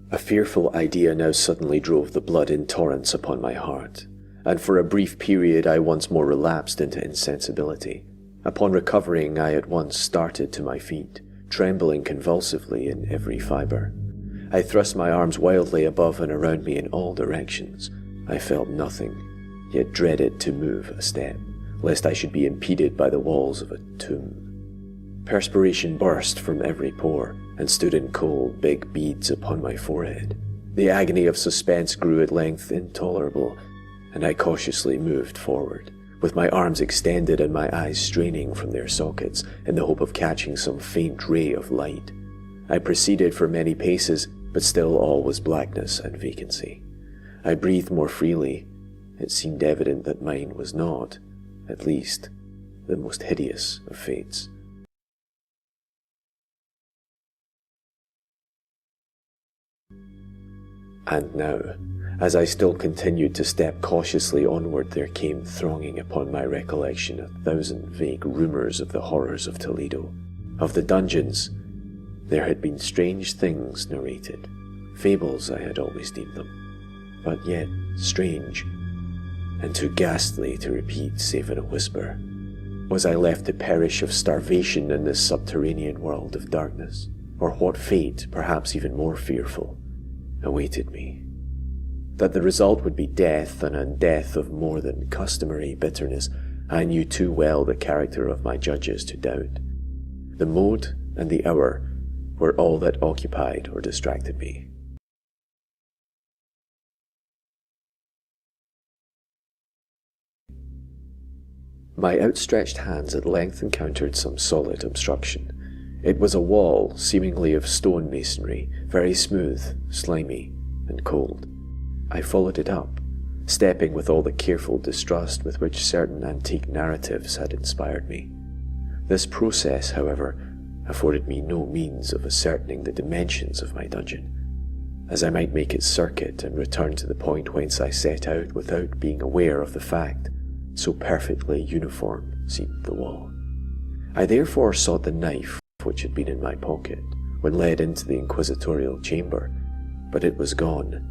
A fearful idea now suddenly drove the blood in torrents upon my heart, and for a brief period I once more relapsed into insensibility. Upon recovering, I at once started to my feet, trembling convulsively in every fibre. I thrust my arms wildly above and around me in all directions. I felt nothing, yet dreaded to move a step, lest I should be impeded by the walls of a tomb. Perspiration burst from every pore, and stood in cold, big beads upon my forehead. The agony of suspense grew at length intolerable, and I cautiously moved forward, with my arms extended and my eyes straining from their sockets in the hope of catching some faint ray of light. I proceeded for many paces, but still all was blackness and vacancy. I breathed more freely. It seemed evident that mine was not, at least, the most hideous of fates. And now, as I still continued to step cautiously onward, there came thronging upon my recollection 1,000 vague rumours of the horrors of Toledo. Of the dungeons, there had been strange things narrated. Fables I had always deemed them, but yet strange, and too ghastly to repeat save in a whisper. Was I left to perish of starvation in this subterranean world of darkness? Or what fate, perhaps even more fearful, awaited me? That the result would be death, and a death of more than customary bitterness, I knew too well the character of my judges to doubt. The mode and the hour were all that occupied or distracted me. My outstretched hands at length encountered some solid obstruction. It was a wall, seemingly of stone masonry, very smooth, slimy, and cold. I followed it up, stepping with all the careful distrust with which certain antique narratives had inspired me. This process, however, afforded me no means of ascertaining the dimensions of my dungeon, as I might make its circuit and return to the point whence I set out without being aware of the fact, so perfectly uniform seemed the wall. I therefore sought the knife which had been in my pocket when led into the inquisitorial chamber, but it was gone.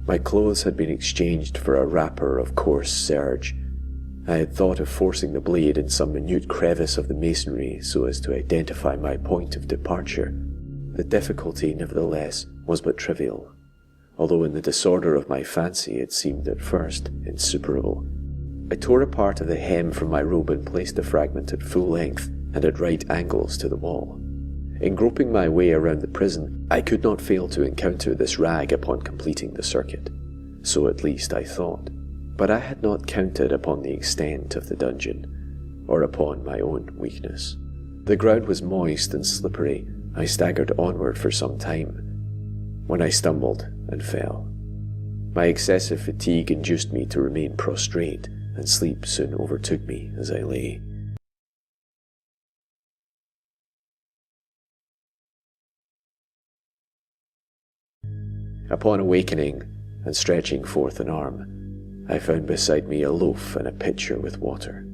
My clothes had been exchanged for a wrapper of coarse serge. I had thought of forcing the blade in some minute crevice of the masonry so as to identify my point of departure. The difficulty, nevertheless, was but trivial, although in the disorder of my fancy it seemed at first insuperable. I tore a part of the hem from my robe and placed the fragment at full length and at right angles to the wall. In groping my way around the prison, I could not fail to encounter this rag upon completing the circuit. So at least I thought. But I had not counted upon the extent of the dungeon, or upon my own weakness. The ground was moist and slippery. I staggered onward for some time, when I stumbled and fell. My excessive fatigue induced me to remain prostrate, and sleep soon overtook me as I lay. Upon awakening and stretching forth an arm, I found beside me a loaf and a pitcher with water.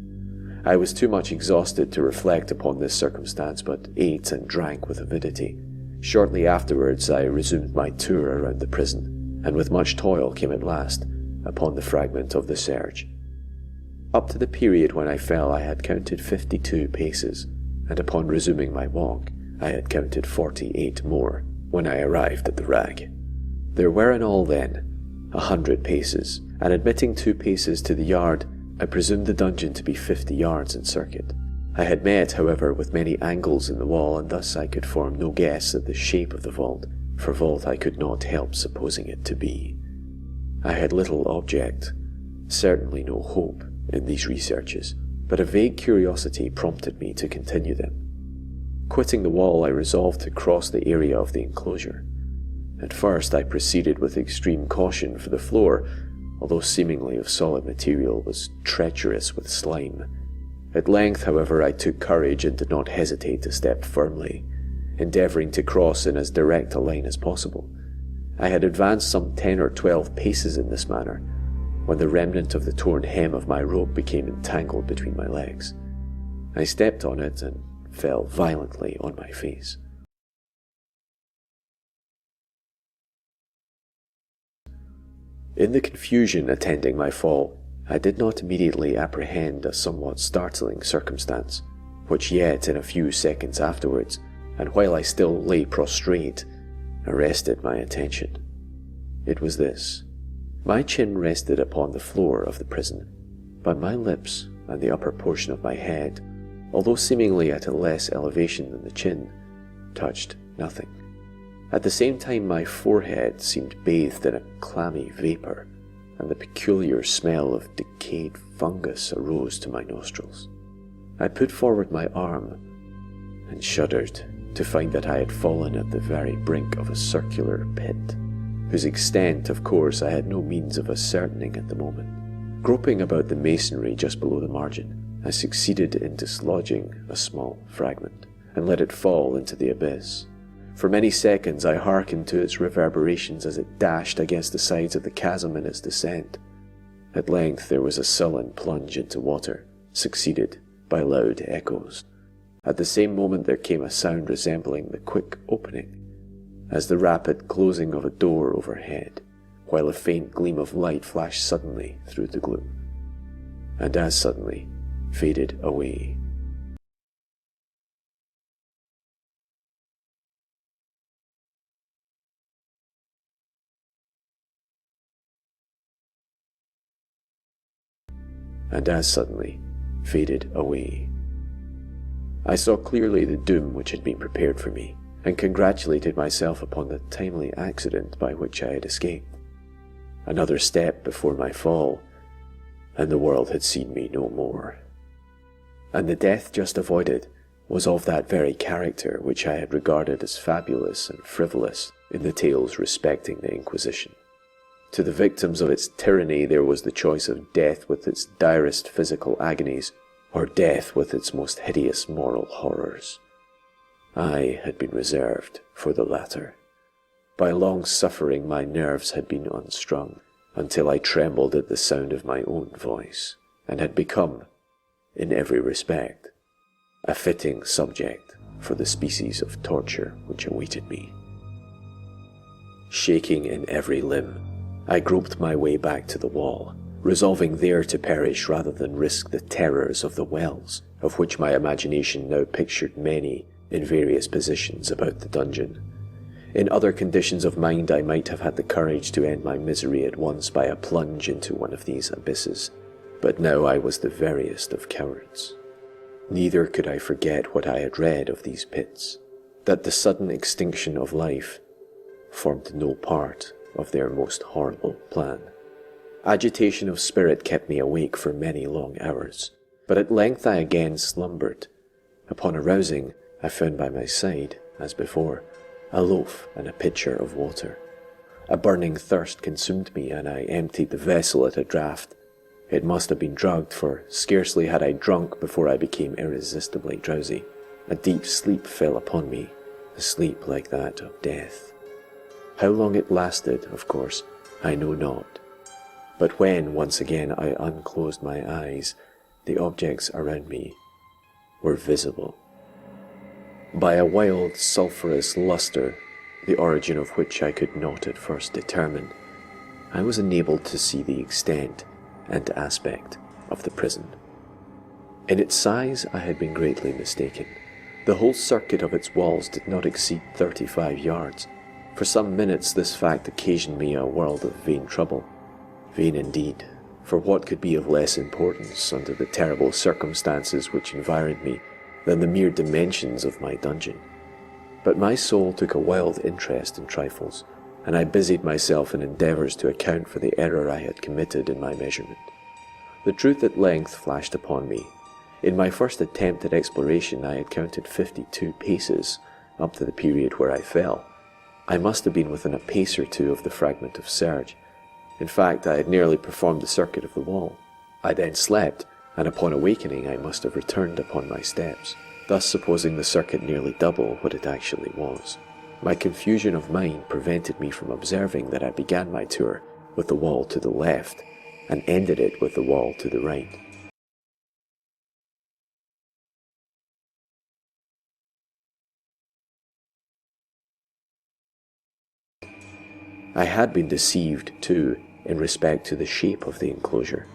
I was too much exhausted to reflect upon this circumstance, but ate and drank with avidity. Shortly afterwards I resumed my tour around the prison, and with much toil came at last upon the fragment of the serge. Up to the period when I fell I had counted 52 paces, and upon resuming my walk I had counted 48 more when I arrived at the rag. There were in all, then, 100 paces, and admitting 2 paces to the yard, I presumed the dungeon to be 50 yards in circuit. I had met, however, with many angles in the wall, and thus I could form no guess at the shape of the vault, for vault I could not help supposing it to be. I had little object, certainly no hope, in these researches, but a vague curiosity prompted me to continue them. Quitting the wall, I resolved to cross the area of the enclosure. At first I proceeded with extreme caution, for the floor, although seemingly of solid material, was treacherous with slime. At length, however, I took courage and did not hesitate to step firmly, endeavouring to cross in as direct a line as possible. I had advanced some 10 or 12 paces in this manner, when the remnant of the torn hem of my robe became entangled between my legs. I stepped on it and fell violently on my face. In the confusion attending my fall, I did not immediately apprehend a somewhat startling circumstance, which yet in a few seconds afterwards, and while I still lay prostrate, arrested my attention. It was this. My chin rested upon the floor of the prison, but my lips and the upper portion of my head, although seemingly at a less elevation than the chin, touched nothing. At the same time, my forehead seemed bathed in a clammy vapour, and the peculiar smell of decayed fungus arose to my nostrils. I put forward my arm and shuddered to find that I had fallen at the very brink of a circular pit, whose extent, of course, I had no means of ascertaining at the moment. Groping about the masonry just below the margin, I succeeded in dislodging a small fragment, and let it fall into the abyss. For many seconds I hearkened to its reverberations as it dashed against the sides of the chasm in its descent. At length there was a sullen plunge into water, succeeded by loud echoes. At the same moment there came a sound resembling the quick opening, as the rapid closing of a door overhead, while a faint gleam of light flashed suddenly through the gloom, and as suddenly faded away. And as suddenly faded away. I saw clearly the doom which had been prepared for me, and congratulated myself upon the timely accident by which I had escaped. Another step before my fall, and the world had seen me no more. And the death just avoided was of that very character which I had regarded as fabulous and frivolous in the tales respecting the Inquisition. To the victims of its tyranny there was the choice of death with its direst physical agonies, or death with its most hideous moral horrors. I had been reserved for the latter. By long suffering my nerves had been unstrung, until I trembled at the sound of my own voice, and had become, in every respect, a fitting subject for the species of torture which awaited me. Shaking in every limb, I groped my way back to the wall, resolving there to perish rather than risk the terrors of the wells, of which my imagination now pictured many in various positions about the dungeon. In other conditions of mind I might have had the courage to end my misery at once by a plunge into one of these abysses, but now I was the veriest of cowards. Neither could I forget what I had read of these pits, that the sudden extinction of life formed no part of their most horrible plan. Agitation of spirit kept me awake for many long hours, but at length I again slumbered. Upon arousing, I found by my side, as before, a loaf and a pitcher of water. A burning thirst consumed me, and I emptied the vessel at a draught. It must have been drugged, for scarcely had I drunk before I became irresistibly drowsy. A deep sleep fell upon me, a sleep like that of death. How long it lasted, of course, I know not. But when, once again, I unclosed my eyes, the objects around me were visible. By a wild, sulphurous lustre, the origin of which I could not at first determine, I was enabled to see the extent and aspect of the prison. In its size I had been greatly mistaken. The whole circuit of its walls did not exceed 35 yards. For some minutes this fact occasioned me a world of vain trouble. Vain indeed, for what could be of less importance under the terrible circumstances which environed me than the mere dimensions of my dungeon? But my soul took a wild interest in trifles, and I busied myself in endeavours to account for the error I had committed in my measurement. The truth at length flashed upon me. In my first attempt at exploration I had counted 52 paces up to the period where I fell. I must have been within a pace or two of the fragment of serge. In fact, I had nearly performed the circuit of the wall. I then slept, and upon awakening I must have returned upon my steps, thus supposing the circuit nearly double what it actually was. My confusion of mind prevented me from observing that I began my tour with the wall to the left, and ended it with the wall to the right. I had been deceived, too, in respect to the shape of the enclosure.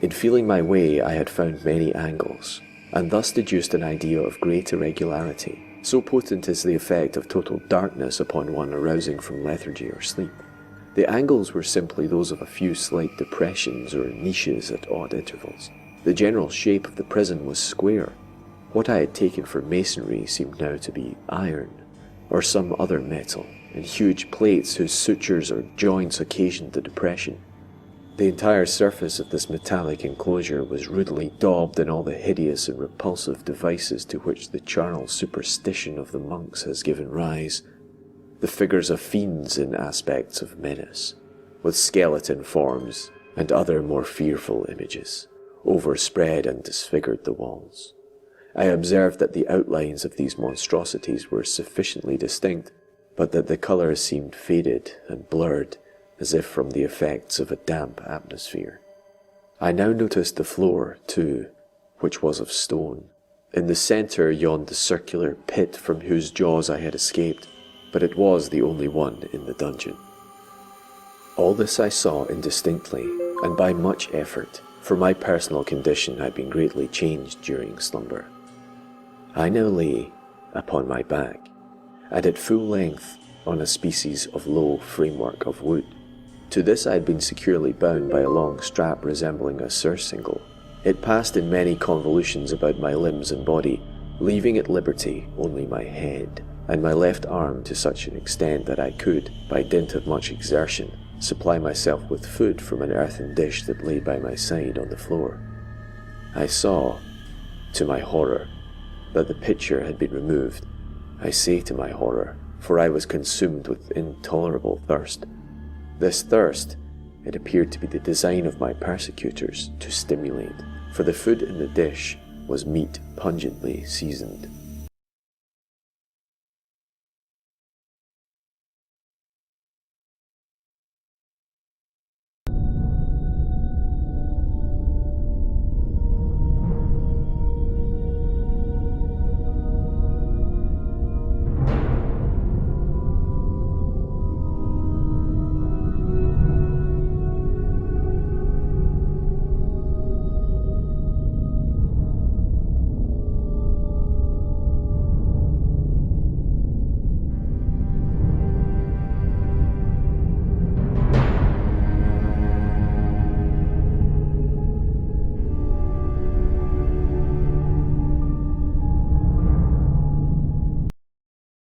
In feeling my way, I had found many angles, and thus deduced an idea of great irregularity. So potent is the effect of total darkness upon one arousing from lethargy or sleep. The angles were simply those of a few slight depressions or niches at odd intervals. The general shape of the prison was square. What I had taken for masonry seemed now to be iron, or some other metal, in huge plates whose sutures or joints occasioned the depression. The entire surface of this metallic enclosure was rudely daubed in all the hideous and repulsive devices to which the charnel superstition of the monks has given rise. The figures of fiends in aspects of menace, with skeleton forms and other more fearful images, overspread and disfigured the walls. I observed that the outlines of these monstrosities were sufficiently distinct, but that the colours seemed faded and blurred, as if from the effects of a damp atmosphere. I now noticed the floor, too, which was of stone. In the centre yawned the circular pit from whose jaws I had escaped, but it was the only one in the dungeon. All this I saw indistinctly, and by much effort, for my personal condition had been greatly changed during slumber. I now lay upon my back, and at full length on a species of low framework of wood. To this I had been securely bound by a long strap resembling a surcingle. It passed in many convolutions about my limbs and body, leaving at liberty only my head, and my left arm to such an extent that I could, by dint of much exertion, supply myself with food from an earthen dish that lay by my side on the floor. I saw, to my horror, that the pitcher had been removed. I say to my horror, for I was consumed with intolerable thirst. This thirst, it appeared to be the design of my persecutors to stimulate, for the food in the dish was meat pungently seasoned.